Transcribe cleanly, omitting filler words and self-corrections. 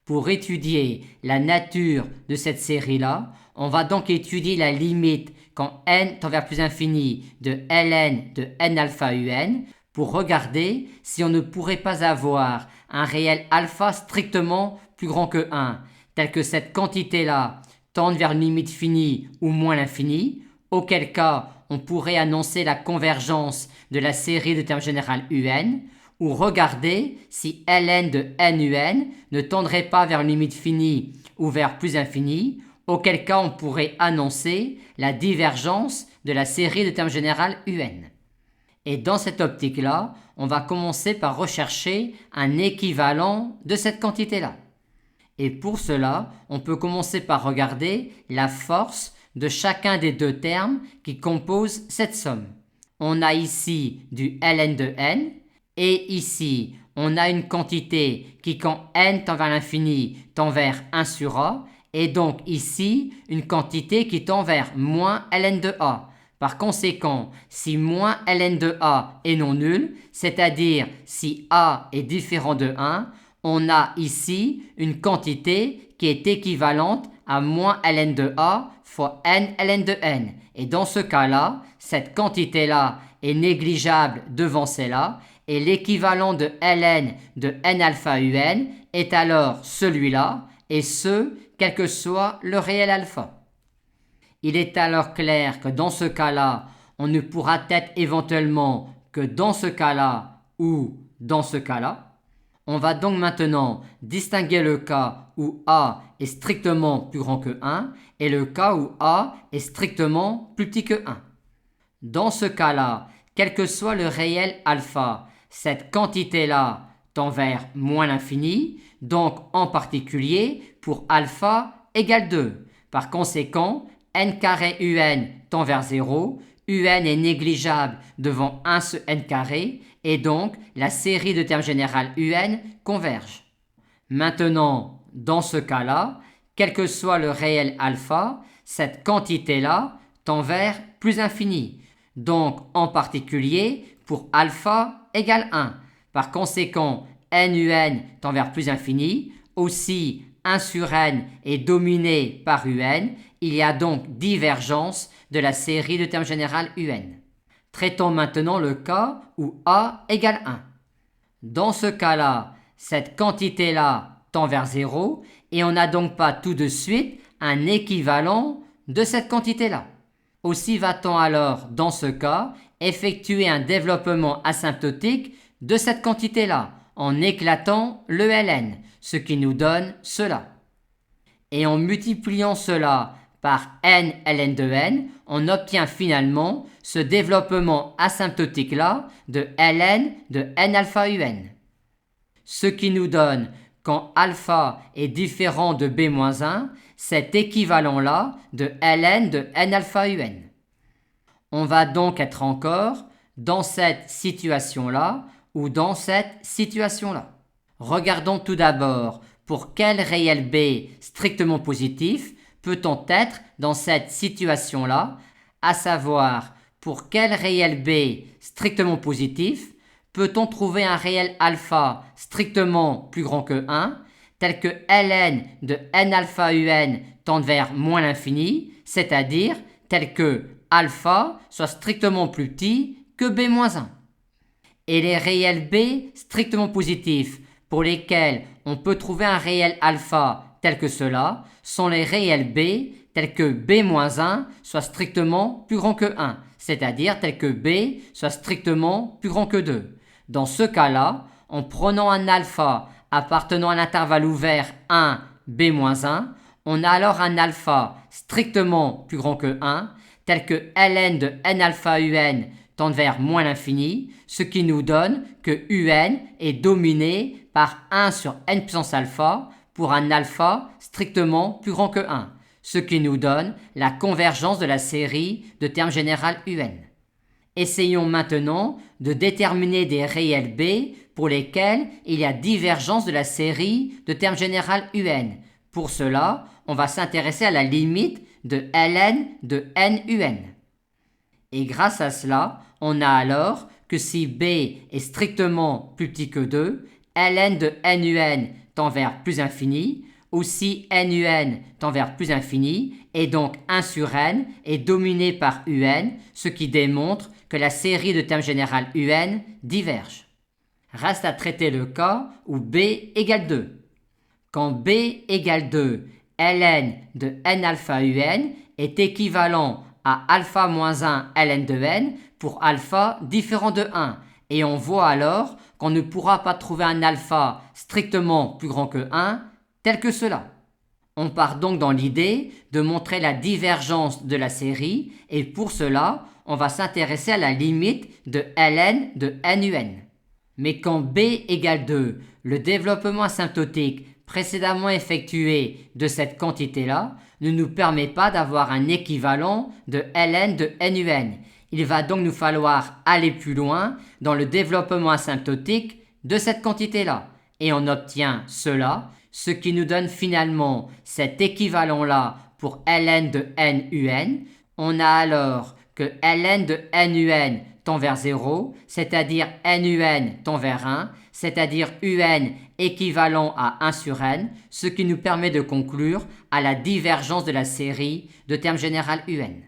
Pour étudier la nature de cette série-là, on va donc étudier la limite quand n tend vers plus infini de ln de n alpha un pour regarder si on ne pourrait pas avoir un réel alpha strictement plus grand que 1, tel que cette quantité-là tende vers une limite finie ou moins l'infini, auquel cas on pourrait annoncer la convergence de la série de termes général un, ou regarder si ln de nun ne tendrait pas vers une limite finie ou vers plus infini, auquel cas on pourrait annoncer la divergence de la série de termes général un. Et dans cette optique-là, on va commencer par rechercher un équivalent de cette quantité-là. Et pour cela, on peut commencer par regarder la force de chacun des deux termes qui composent cette somme. On a ici du ln de n, et ici, on a une quantité qui, quand n tend vers l'infini, tend vers 1 sur a, et donc ici, une quantité qui tend vers moins ln de a. Par conséquent, si moins ln de a est non nul, c'est-à-dire si a est différent de 1, on a ici une quantité qui est équivalente à moins ln de a fois n ln de n. Et dans ce cas-là, cette quantité-là est négligeable devant celle-là, et l'équivalent de ln de n alpha un est alors celui-là, et ce, quel que soit le réel alpha. Il est alors clair que dans ce cas-là, on ne pourra être éventuellement que dans ce cas-là ou dans ce cas-là. On va donc maintenant distinguer le cas où a est strictement plus grand que 1 et le cas où a est strictement plus petit que 1. Dans ce cas-là, quel que soit le réel alpha, cette quantité-là tend vers moins l'infini, donc en particulier pour alpha égale 2. Par conséquent, n carré un tend vers 0, un est négligeable devant 1 sur n carré, et donc la série de termes général un converge. Maintenant, dans ce cas-là, quel que soit le réel alpha, cette quantité-là tend vers plus infini, donc en particulier pour alpha égale 1. Par conséquent, nun tend vers plus infini, aussi 1 sur n est dominé par un, il y a donc divergence de la série de termes général un. Traitons maintenant le cas où a égale 1. Dans ce cas-là, cette quantité-là tend vers 0 et on n'a donc pas tout de suite un équivalent de cette quantité-là. Aussi va-t-on alors, dans ce cas, effectuer un développement asymptotique de cette quantité-là en éclatant le ln, ce qui nous donne cela. Et en multipliant cela par n ln de n, on obtient finalement ce développement asymptotique-là de ln de n alpha un. Ce qui nous donne, quand alpha est différent de b-1, cet équivalent-là de ln de n alpha un. On va donc être encore dans cette situation-là ou dans cette situation-là. Regardons tout d'abord pour quel réel b strictement positif peut-on être dans cette situation-là, à savoir pour quel réel b strictement positif peut-on trouver un réel alpha strictement plus grand que 1, tel que ln de n alpha un tend vers moins l'infini, c'est-à-dire tel que alpha soit strictement plus petit que b-1. Et les réels b strictement positifs pour lesquels on peut trouver un réel alpha tel que cela sont les réels b tels que b-1 soit strictement plus grand que 1, c'est-à-dire tel que b soit strictement plus grand que 2. Dans ce cas-là, en prenant un alpha appartenant à l'intervalle ouvert 1, b-1, on a alors un alpha strictement plus grand que 1, tel que ln de n alpha un tend vers moins l'infini, ce qui nous donne que un est dominé par 1 sur n puissance alpha pour un alpha strictement plus grand que 1, ce qui nous donne la convergence de la série de termes général un. Essayons maintenant de déterminer des réels b pour lesquels il y a divergence de la série de termes général un. Pour cela, on va s'intéresser à la limite de ln de nun. Et grâce à cela, on a alors que si b est strictement plus petit que 2, ln de nun tend vers plus infini, aussi NUN tend vers plus infini, et donc 1 sur n est dominé par UN, ce qui démontre que la série de termes général UN diverge. Reste à traiter le cas où B égale 2. Quand B égale 2, ln de n alpha UN est équivalent à alpha moins 1 ln de n pour alpha différent de 1, et on voit alors qu'on ne pourra pas trouver un alpha strictement plus grand que 1 tel que cela. On part donc dans l'idée de montrer la divergence de la série, et pour cela, on va s'intéresser à la limite de ln de NUN. Mais quand B égale 2, le développement asymptotique précédemment effectué de cette quantité-là ne nous permet pas d'avoir un équivalent de ln de NUN. Il va donc nous falloir aller plus loin dans le développement asymptotique de cette quantité-là. Et on obtient cela, ce qui nous donne finalement cet équivalent-là pour ln de NUN. On a alors que ln de NUN tend vers 0, c'est-à-dire NUN tend vers 1, c'est-à-dire UN équivalent à 1 sur n, ce qui nous permet de conclure à la divergence de la série de termes général UN.